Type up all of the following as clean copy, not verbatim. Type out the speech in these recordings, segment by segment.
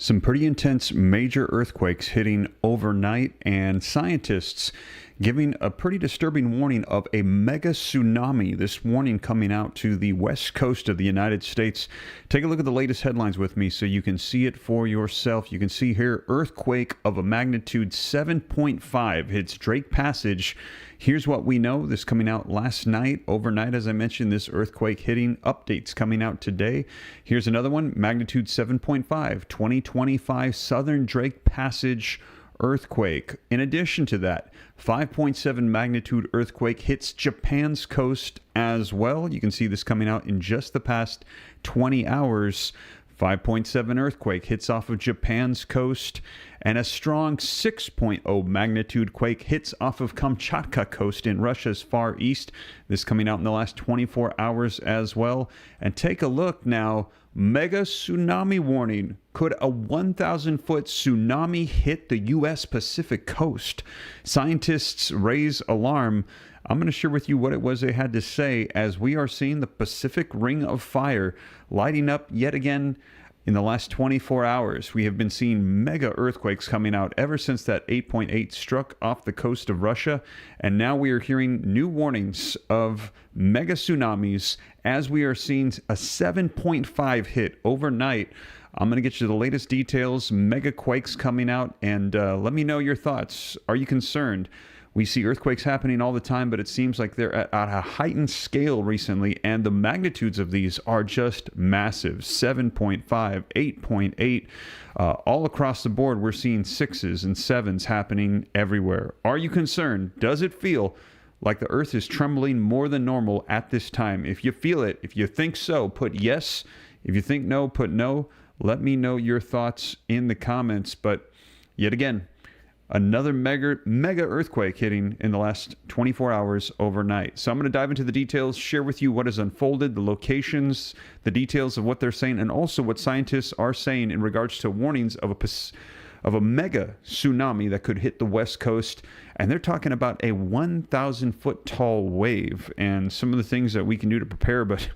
Some pretty intense major earthquakes hitting overnight, and scientists giving a pretty disturbing warning of a mega tsunami. This warning coming out to the west coast of the United States. Take a look at the latest headlines with me so you can see it for yourself. You can see here, earthquake of a magnitude 7.5 hits Drake Passage. Here's what we know. This coming out last night, overnight, as I mentioned, this earthquake hitting. Updates coming out today. Here's another one, magnitude 7.5, 2025 Southern Drake Passage earthquake. In addition to that, 5.7 magnitude earthquake hits Japan's coast as well. You can see this coming out in just the past 20 hours. 5.7 earthquake hits off of Japan's coast, and a strong 6.0 magnitude quake hits off of Kamchatka coast in Russia's far east. This coming out in the last 24 hours as well. And take a look now, mega tsunami warning. Could a 1,000-foot tsunami hit the U.S. Pacific coast? Scientists raise alarm. I'm going to share with you what it was they had to say as we are seeing the Pacific Ring of Fire lighting up yet again in the last 24 hours. We have been seeing mega earthquakes coming out ever since that 8.8 struck off the coast of Russia. And now we are hearing new warnings of mega tsunamis as we are seeing a 7.5 hit overnight. I'm going to get you the latest details, mega quakes coming out, and let me know your thoughts. Are you concerned? We see earthquakes happening all the time, but it seems like they're at a heightened scale recently, and the magnitudes of these are just massive. 7.5, 8.8, all across the board, we're seeing 6s and 7s happening everywhere. Are you concerned? Does it feel like the earth is trembling more than normal at this time? If you feel it, if you think so, put yes. If you think no, put no. Let me know your thoughts in the comments. But yet again, another mega earthquake hitting in the last 24 hours overnight. So I'm going to dive into the details, share with you what has unfolded, the locations, the details of what they're saying, and also what scientists are saying in regards to warnings of a mega tsunami that could hit the west coast. And they're talking about a 1,000-foot tall wave and some of the things that we can do to prepare. But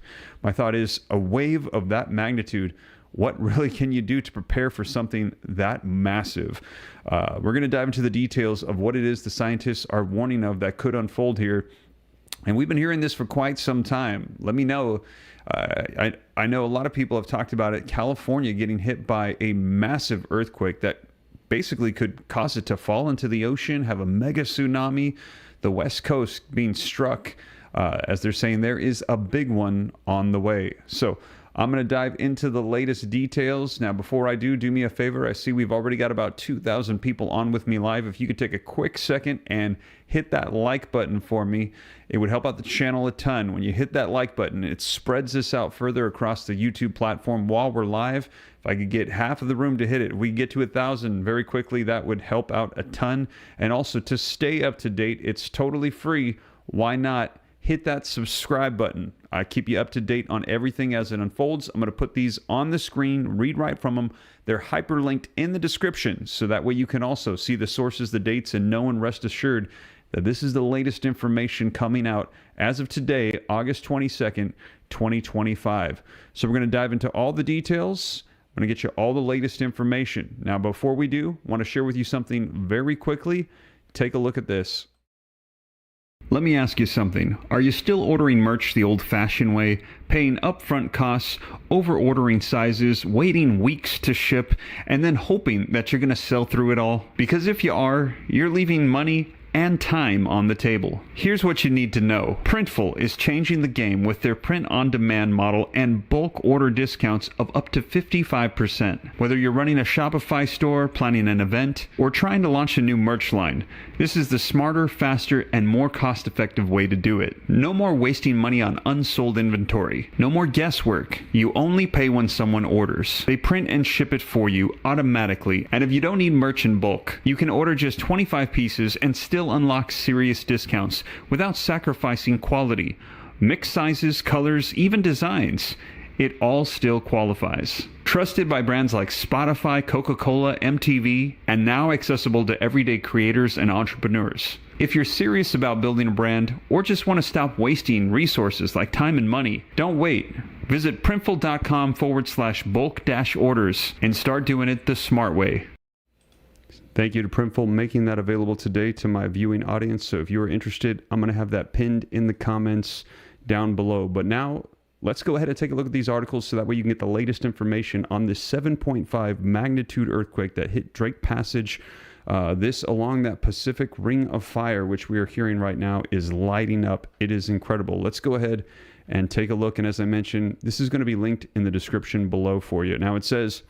my thought is, a wave of that magnitude, what really can you do to prepare for something that massive? We're going to dive into the details of what it is the scientists are warning of that could unfold here. And we've been hearing this for quite some time. Let me know. I know a lot of people have talked about it. California getting hit by a massive earthquake that basically could cause it to fall into the ocean, have a mega tsunami. The West Coast being struck, as they're saying, there is a big one on the way. So I'm going to dive into the latest details. Now, before I do me a favor. I see we've already got about 2,000 people on with me live. If you could take a quick second and hit that like button for me, it would help out the channel a ton. When you hit that like button, it spreads this out further across the YouTube platform while we're live. If I could get half of the room to hit it, if we get to 1,000 very quickly, that would help out a ton. And also, to stay up to date, it's totally free. Why not hit that subscribe button? I keep you up to date on everything as it unfolds. I'm going to put these on the screen, read right from them. They're hyperlinked in the description, so that way you can also see the sources, the dates, and know and rest assured that this is the latest information coming out as of today, August 22nd, 2025. So we're going to dive into all the details. I'm going to get you all the latest information. Now, before we do, I want to share with you something very quickly. Take a look at this. Let me ask you something. Are you still ordering merch the old-fashioned way, paying upfront costs, over-ordering sizes, waiting weeks to ship, and then hoping that you're going to sell through it all? Because if you are, you're leaving money and time on the table. Here's what you need to know. Printful is changing the game with their print-on-demand model and bulk order discounts of up to 55%. Whether you're running a Shopify store, planning an event, or trying to launch a new merch line, this is the smarter, faster, and more cost-effective way to do it. No more wasting money on unsold inventory. No more guesswork. You only pay when someone orders. They print and ship it for you automatically, and if you don't need merch in bulk, you can order just 25 pieces and still unlock serious discounts without sacrificing quality. Mixed sizes, colors, even designs. It all still qualifies. Trusted by brands like Spotify, Coca-Cola, MTV, and now accessible to everyday creators and entrepreneurs. If you're serious about building a brand or just want to stop wasting resources like time and money, don't wait. Visit printful.com/bulk-orders and start doing it the smart way. Thank you to Printful making that available today to my viewing audience. So if you're interested, I'm going to have that pinned in the comments down below. But now let's go ahead and take a look at these articles so that way you can get the latest information on this 7.5 magnitude earthquake that hit Drake Passage. This along that Pacific Ring of Fire, which we are hearing right now, is lighting up. It is incredible. Let's go ahead and take a look. And as I mentioned, this is going to be linked in the description below for you. Now it says,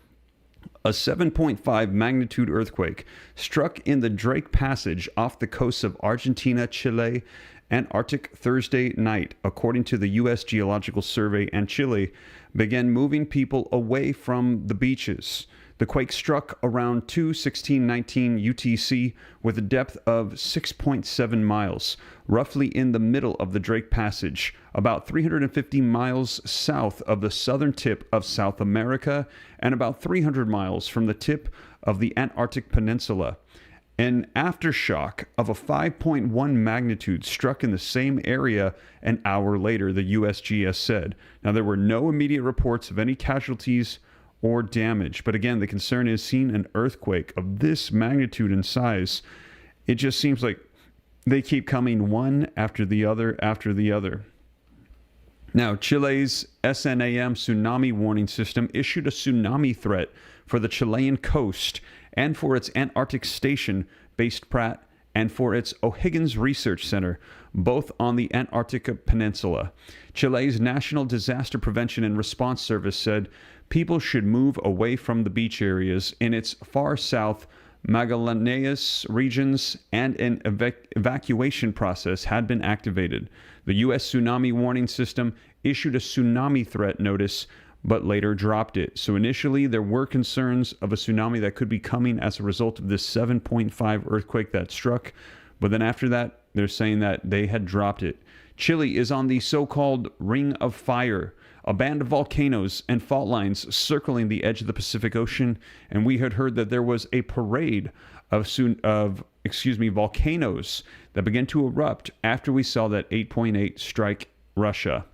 a 7.5 magnitude earthquake struck in the Drake Passage off the coasts of Argentina, Chile, and Antarctic Thursday night, according to the U.S. Geological Survey, and Chile began moving people away from the beaches. The quake struck around 2:16:19 UTC with a depth of 6.7 miles, roughly in the middle of the Drake Passage, about 350 miles south of the southern tip of South America and about 300 miles from the tip of the Antarctic Peninsula. An aftershock of a 5.1 magnitude struck in the same area an hour later, the USGS said. Now, there were no immediate reports of any casualties or damage. But again, the concern is seeing an earthquake of this magnitude and size. It just seems like they keep coming one after the other after the other. Now, Chile's SNAM tsunami warning system issued a tsunami threat for the Chilean coast and for its Antarctic station based Pratt and for its O'Higgins Research Center, both on the Antarctic Peninsula. Chile's National Disaster Prevention and Response Service said people should move away from the beach areas in its far south Magallanes regions, and an evacuation process had been activated. The U.S. Tsunami Warning System issued a tsunami threat notice, but later dropped it. So initially, there were concerns of a tsunami that could be coming as a result of this 7.5 earthquake that struck. But then after that, they're saying that they had dropped it. Chile is on the so-called Ring of Fire, a band of volcanoes and fault lines circling the edge of the Pacific Ocean, and we had heard that there was a parade of volcanoes that began to erupt after we saw that 8.8 strike Russia.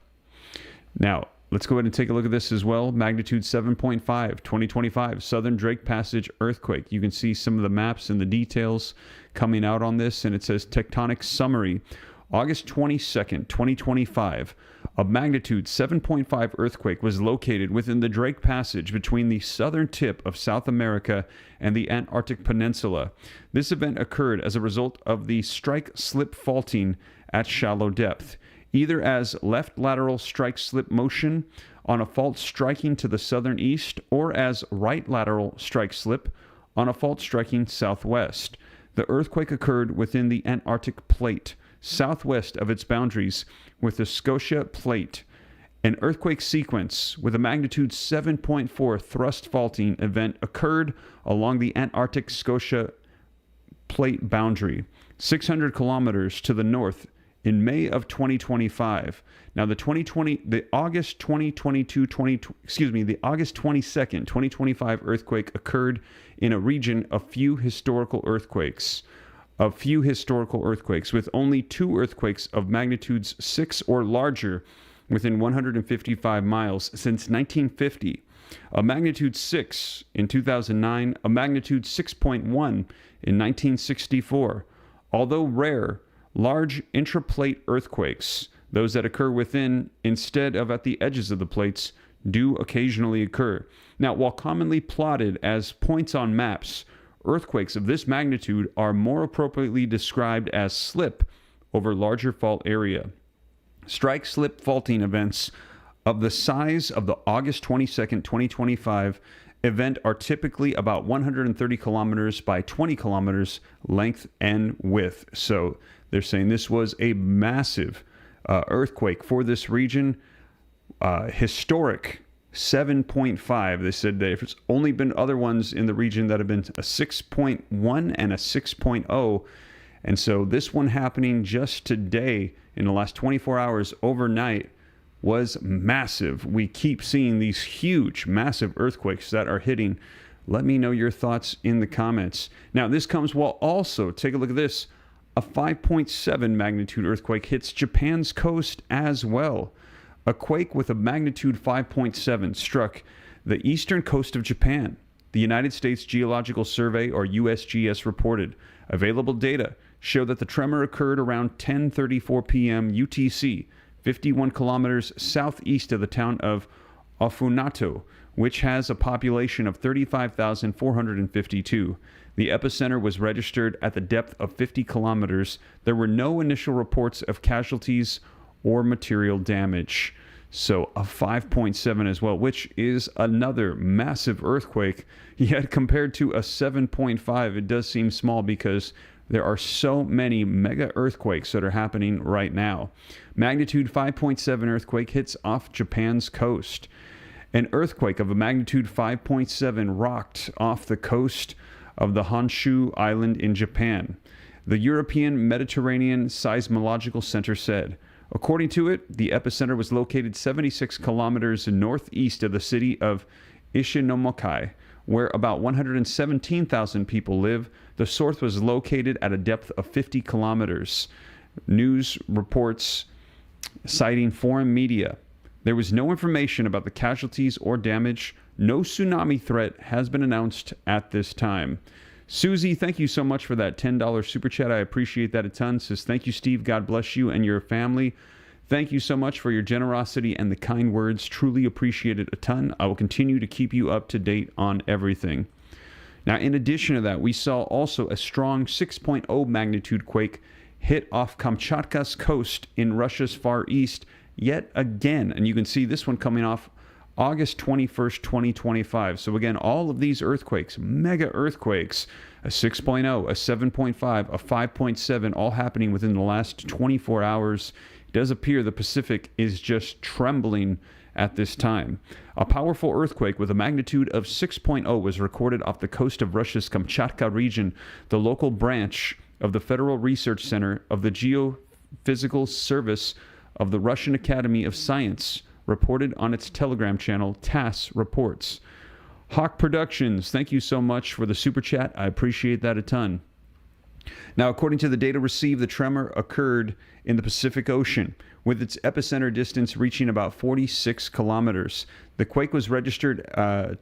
Now, let's go ahead and take a look at this as well. Magnitude 7.5, 2025, Southern Drake Passage earthquake. You can see some of the maps and the details coming out on this, and it says tectonic summary. August 22nd, 2025, a magnitude 7.5 earthquake was located within the Drake Passage between the southern tip of South America and the Antarctic Peninsula. This event occurred as a result of the strike-slip faulting at shallow depth, either as left lateral strike-slip motion on a fault striking to the southern east or as right lateral strike-slip on a fault striking southwest. The earthquake occurred within the Antarctic Plate, southwest of its boundaries with the Scotia Plate. An earthquake sequence with a magnitude 7.4 thrust faulting event occurred along the Antarctic Scotia Plate boundary, 600 kilometers to the north in May of 2025. Now, the August 22nd, 2025 earthquake occurred in a region of few historical earthquakes, with only 2 earthquakes of magnitudes 6 or larger within 155 miles since 1950. A magnitude 6 in 2009, a magnitude 6.1 in 1964. Although rare, large intraplate earthquakes, those that occur within instead of at the edges of the plates, do occasionally occur. Now, while commonly plotted as points on maps, earthquakes of this magnitude are more appropriately described as slip over larger fault area. Strike-slip faulting events of the size of the August 22nd, 2025 event are typically about 130 kilometers by 20 kilometers length and width. So they're saying this was a massive earthquake for this region. Historic 7.5. They said there's only been other ones in the region that have been a 6.1 and a 6.0. And so this one happening just today in the last 24 hours overnight was massive. We keep seeing these huge, massive earthquakes that are hitting. Let me know your thoughts in the comments. Now, this comes while also, take a look at this, A 5.7 magnitude earthquake hits Japan's coast as well. A quake with a magnitude 5.7 struck the eastern coast of Japan. The United States Geological Survey, or USGS, reported. Available data show that the tremor occurred around 10:34 p.m. UTC, 51 kilometers southeast of the town of Ofunato, which has a population of 35,452. The epicenter was registered at the depth of 50 kilometers. There were no initial reports of casualties or material damage. So a 5.7 as well, which is another massive earthquake. Yet compared to a 7.5, it does seem small because there are so many mega earthquakes that are happening right now. Magnitude 5.7 earthquake hits off Japan's coast. An earthquake of a magnitude 5.7 rocked off the coast of the Honshu Island in Japan. The European Mediterranean Seismological Center said. According to it, the epicenter was located 76 kilometers northeast of the city of Ishinomokai, where about 117,000 people live. The source was located at a depth of 50 kilometers. News reports citing foreign media. There was no information about the casualties or damage. No tsunami threat has been announced at this time. Susie, thank you so much for that $10 super chat. I appreciate that a ton. Says, thank you, Steve. God bless you and your family. Thank you so much for your generosity and the kind words. Truly appreciate it a ton. I will continue to keep you up to date on everything. Now, in addition to that, we saw also a strong 6.0 magnitude quake hit off Kamchatka's coast in Russia's far east yet again. And you can see this one coming off August 21st, 2025. So again, all of these earthquakes, mega earthquakes, a 6.0, a 7.5, a 5.7, all happening within the last 24 hours. It does appear the Pacific is just trembling at this time. A powerful earthquake with a magnitude of 6.0 was recorded off the coast of Russia's Kamchatka region. The local branch of the Federal Research Center of the Geophysical Service of the Russian Academy of Science reported on its Telegram channel, TASS Reports. Hawk Productions, thank you so much for the super chat. I appreciate that a ton. Now, according to the data received, the tremor occurred in the Pacific Ocean, with its epicenter distance reaching about 46 kilometers. The quake was registered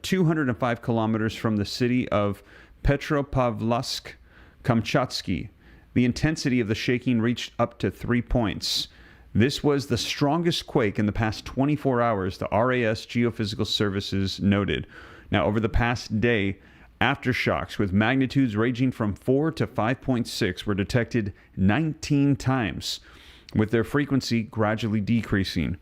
205 kilometers from the city of Petropavlovsk-Kamchatsky. The intensity of the shaking reached up to 3 points. This was the strongest quake in the past 24 hours, the RAS Geophysical Services noted. Now, over the past day, aftershocks with magnitudes ranging from 4 to 5.6 were detected 19 times, with their frequency gradually decreasing.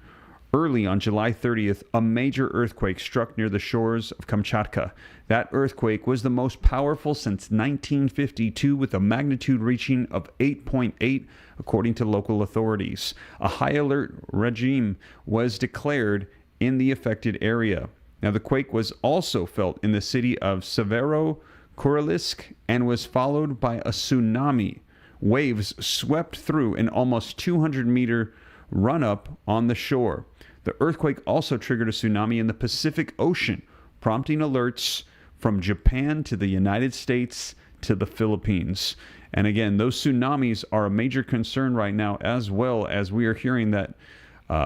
Early on July 30th, a major earthquake struck near the shores of Kamchatka. That earthquake was the most powerful since 1952, with a magnitude reaching of 8.8, according to local authorities. A high alert regime was declared in the affected area. Now, the quake was also felt in the city of Severo-Kurilisk and was followed by a tsunami. Waves swept through an almost 200-meter run-up on the shore. The earthquake also triggered a tsunami in the Pacific Ocean, prompting alerts from Japan to the United States to the Philippines. And again, those tsunamis are a major concern right now, as well as we are hearing that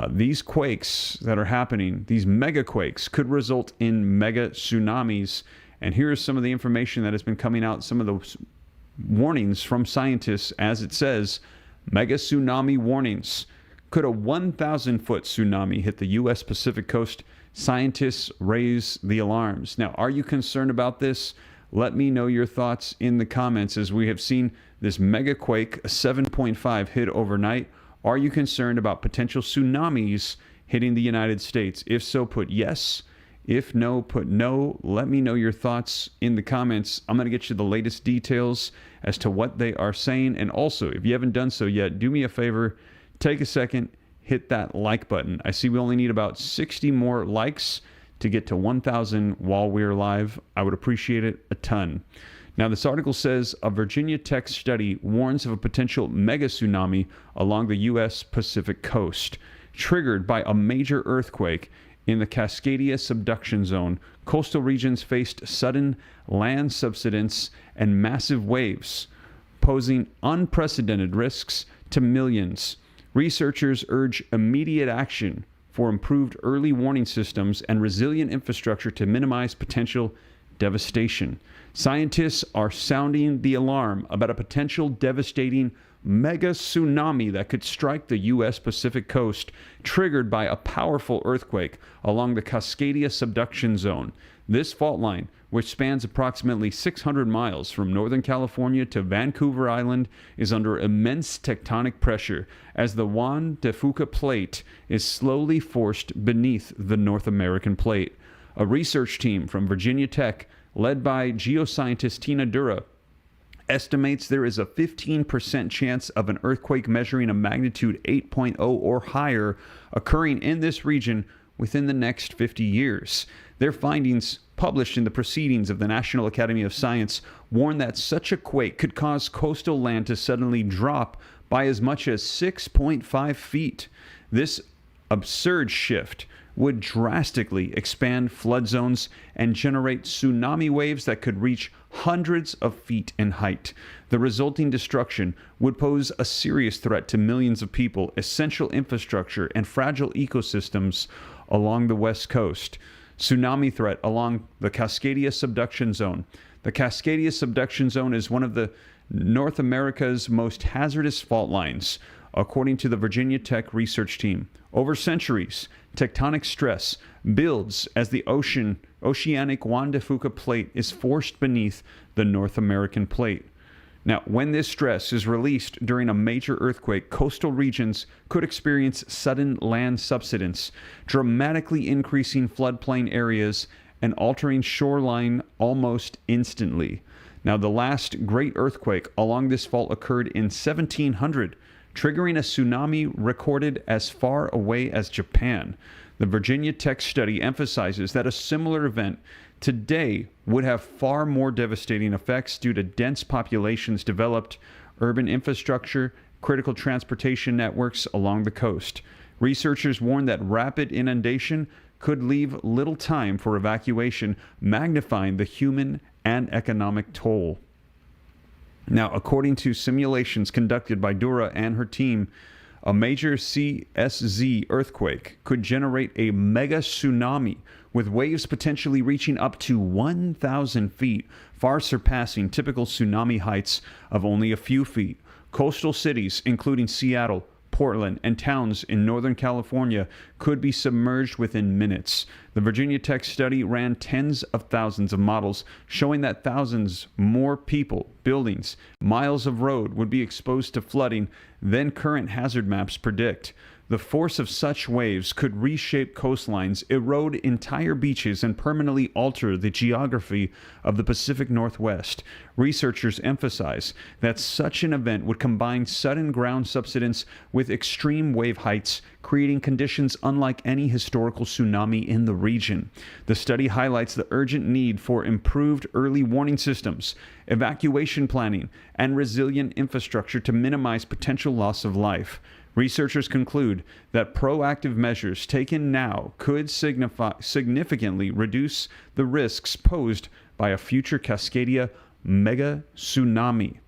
these quakes that are happening, these mega quakes, could result in mega tsunamis. And here's some of the information that has been coming out, some of those warnings from scientists, as it says, mega tsunami warnings. Could a 1,000-foot tsunami hit the U.S. Pacific coast? Scientists raise the alarms. Now, are you concerned about this? Let me know your thoughts in the comments, as we have seen this mega quake, a 7.5, hit overnight. Are you concerned about potential tsunamis hitting the United States? If so, put yes. If no, put no. Let me know your thoughts in the comments. I'm going to get you the latest details as to what they are saying. And also, if you haven't done so yet, do me a favor. Take a second, hit that like button. I see we only need about 60 more likes to get to 1,000 while we're live. I would appreciate it a ton. Now, this article says a Virginia Tech study warns of a potential mega tsunami along the U.S. Pacific coast, triggered by a major earthquake in the Cascadia subduction zone. Coastal regions faced sudden land subsidence and massive waves. posing unprecedented risks to millions. Researchers urge immediate action for improved early warning systems and resilient infrastructure to minimize potential devastation. Scientists are sounding the alarm about a potential devastating mega-tsunami that could strike the U.S. Pacific coast, triggered by a powerful earthquake along the Cascadia subduction zone. This fault line, which spans approximately 600 miles from Northern California to Vancouver Island, is under immense tectonic pressure as the Juan de Fuca plate is slowly forced beneath the North American plate. A research team from Virginia Tech, led by geoscientist Tina Dura, estimates there is a 15% chance of an earthquake measuring a magnitude 8.0 or higher occurring in this region within the next 50 years. Their findings, published in the Proceedings of the National Academy of Science, warn that such a quake could cause coastal land to suddenly drop by as much as 6.5 feet. This absurd shift would drastically expand flood zones and generate tsunami waves that could reach hundreds of feet in height. The resulting destruction would pose a serious threat to millions of people, essential infrastructure, and fragile ecosystems along the West Coast. Tsunami threat along the Cascadia subduction zone. The Cascadia subduction zone is one of the North America's most hazardous fault lines, according to the Virginia Tech research team. Over centuries, tectonic stress builds as the oceanic Juan de Fuca plate is forced beneath the North American plate. Now, when this stress is released during a major earthquake, coastal regions could experience sudden land subsidence, dramatically increasing floodplain areas and altering shoreline almost instantly. Now, the last great earthquake along this fault occurred in 1700, triggering a tsunami recorded as far away as Japan. The Virginia Tech study emphasizes that a similar event today would have far more devastating effects due to dense populations, developed urban infrastructure, critical transportation networks along the coast. Researchers warn that rapid inundation could leave little time for evacuation, magnifying the human and economic toll. Now, according to simulations conducted by Dura and her team, a major CSZ earthquake could generate a mega-tsunami with waves potentially reaching up to 1,000 feet, far surpassing typical tsunami heights of only a few feet. Coastal cities, including Seattle, Portland, and towns in Northern California could be submerged within minutes. The Virginia Tech study ran tens of thousands of models, showing that thousands more people, buildings, miles of road would be exposed to flooding than current hazard maps predict. The force of such waves could reshape coastlines, erode entire beaches, and permanently alter the geography of the Pacific Northwest. Researchers emphasize that such an event would combine sudden ground subsidence with extreme wave heights, creating conditions unlike any historical tsunami in the region. The study highlights the urgent need for improved early warning systems, evacuation planning, and resilient infrastructure to minimize potential loss of life. Researchers conclude that proactive measures taken now could significantly reduce the risks posed by a future Cascadia mega-tsunami.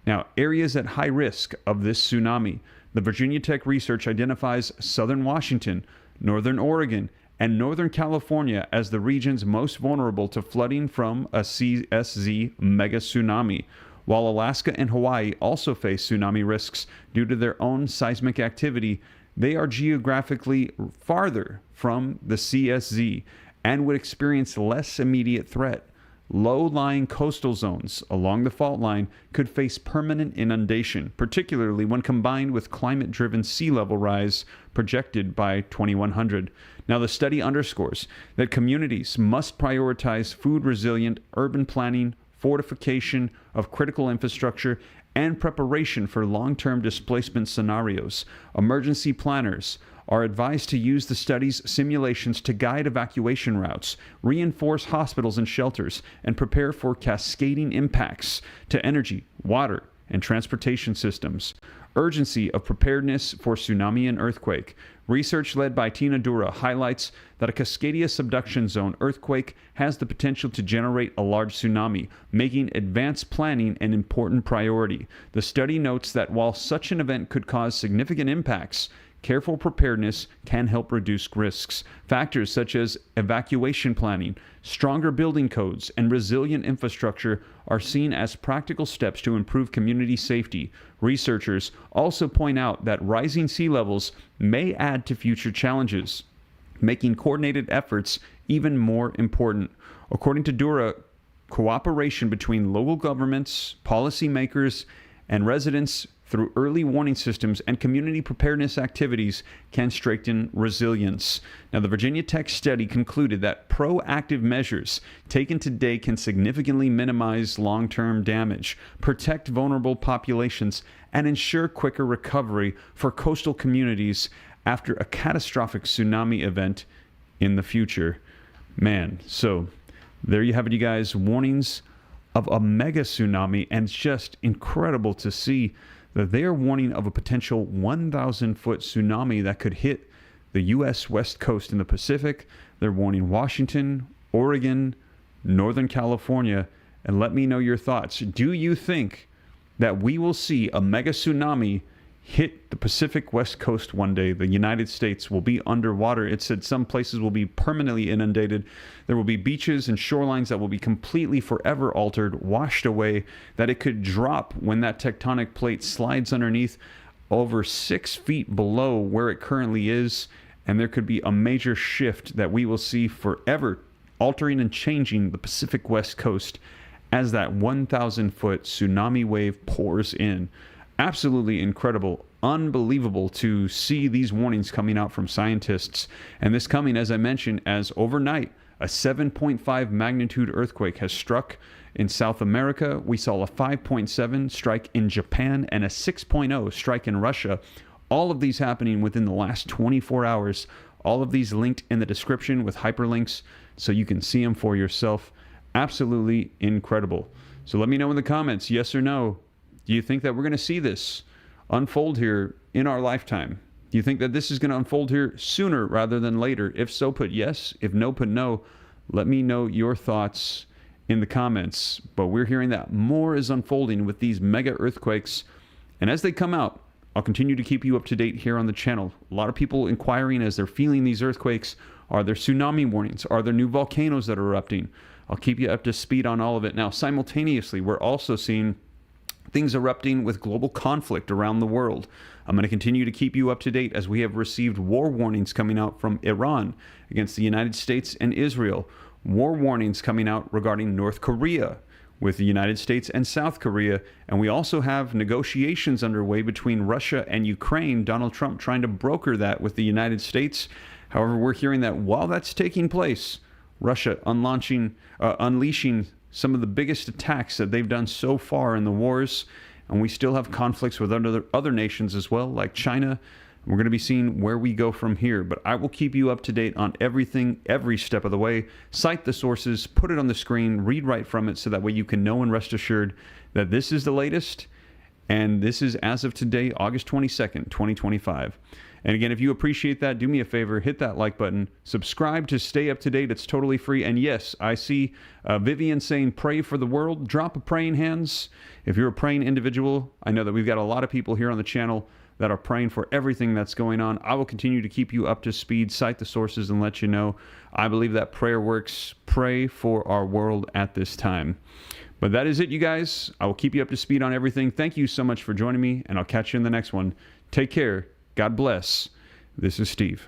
Now, areas at high risk of this tsunami. The Virginia Tech research identifies southern Washington, northern Oregon, and Northern California as the regions most vulnerable to flooding from a CSZ mega-tsunami, while Alaska and Hawaii also face tsunami risks due to their own seismic activity. They are geographically farther from the CSZ and would experience less immediate threat. Low-lying coastal zones along the fault line could face permanent inundation, particularly when combined with climate-driven sea level rise projected by 2100. Now, the study underscores that communities must prioritize food-resilient urban planning, fortification of critical infrastructure, and preparation for long-term displacement scenarios. Emergency planners are advised to use the study's simulations to guide evacuation routes, reinforce hospitals and shelters, and prepare for cascading impacts to energy, water, and transportation systems. Urgency of preparedness for tsunami and earthquake. Research led by Tina Dura highlights that a Cascadia subduction zone earthquake has the potential to generate a large tsunami, making advanced planning an important priority. The study notes that while such an event could cause significant impacts, careful preparedness can help reduce risks. Factors such as evacuation planning, stronger building codes, and resilient infrastructure are seen as practical steps to improve community safety. Researchers also point out that rising sea levels may add to future challenges, making coordinated efforts even more important. According to Dura, cooperation between local governments, policymakers, and residents through early warning systems and community preparedness activities can strengthen resilience. Now, the Virginia Tech study concluded that proactive measures taken today can significantly minimize long-term damage, protect vulnerable populations, and ensure quicker recovery for coastal communities after a catastrophic tsunami event in the future. Man, so there you have it, you guys. Warnings of a mega tsunami, and it's just incredible to see that they are warning of a potential 1,000-foot tsunami that could hit the U.S. West Coast in the Pacific. They're warning Washington, Oregon, Northern California, and let me know your thoughts. Do you think that we will see a mega tsunami hit the Pacific West Coast one day? The United States will be underwater. It said some places will be permanently inundated. There will be beaches and shorelines that will be completely forever altered, washed away, that it could drop when that tectonic plate slides underneath over 6 feet below where it currently is, and there could be a major shift that we will see forever, altering and changing the Pacific West Coast as that 1,000-foot tsunami wave pours in. Absolutely incredible, unbelievable to see these warnings coming out from scientists. And this coming, as I mentioned, as overnight, a 7.5 magnitude earthquake has struck in South America. We saw a 5.7 strike in Japan and a 6.0 strike in Russia. All of these happening within the last 24 hours. All of these linked in the description with hyperlinks so you can see them for yourself. Absolutely incredible. So let me know in the comments, yes or no. Do you think that we're going to see this unfold here in our lifetime? Do you think that this is going to unfold here sooner rather than later? If so, put yes. If no, put no. Let me know your thoughts in the comments. But we're hearing that more is unfolding with these mega earthquakes. And as they come out, I'll continue to keep you up to date here on the channel. A lot of people inquiring as they're feeling these earthquakes. Are there tsunami warnings? Are there new volcanoes that are erupting? I'll keep you up to speed on all of it. Now, simultaneously, we're also seeing things erupting with global conflict around the world. I'm going to continue to keep you up to date as we have received war warnings coming out from Iran against the United States and Israel. War warnings coming out regarding North Korea with the United States and South Korea. And we also have negotiations underway between Russia and Ukraine. Donald Trump trying to broker that with the United States. However, we're hearing that while that's taking place, Russia unleashing some of the biggest attacks that they've done so far in the wars. And we still have conflicts with other nations as well, like China. We're going to be seeing where we go from here. But I will keep you up to date on everything, every step of the way. Cite the sources, put it on the screen, read right from it, so that way you can know and rest assured that this is the latest. And this is as of today, August 22nd, 2025. And again, if you appreciate that, do me a favor, hit that like button, subscribe to stay up to date. It's totally free. And yes, I see Vivian saying pray for the world. Drop a praying hands. If you're a praying individual, I know that we've got a lot of people here on the channel that are praying for everything that's going on. I will continue to keep you up to speed, cite the sources, and let you know. I believe that prayer works. Pray for our world at this time. But that is it, you guys. I will keep you up to speed on everything. Thank you so much for joining me, and I'll catch you in the next one. Take care. God bless. This is Steve.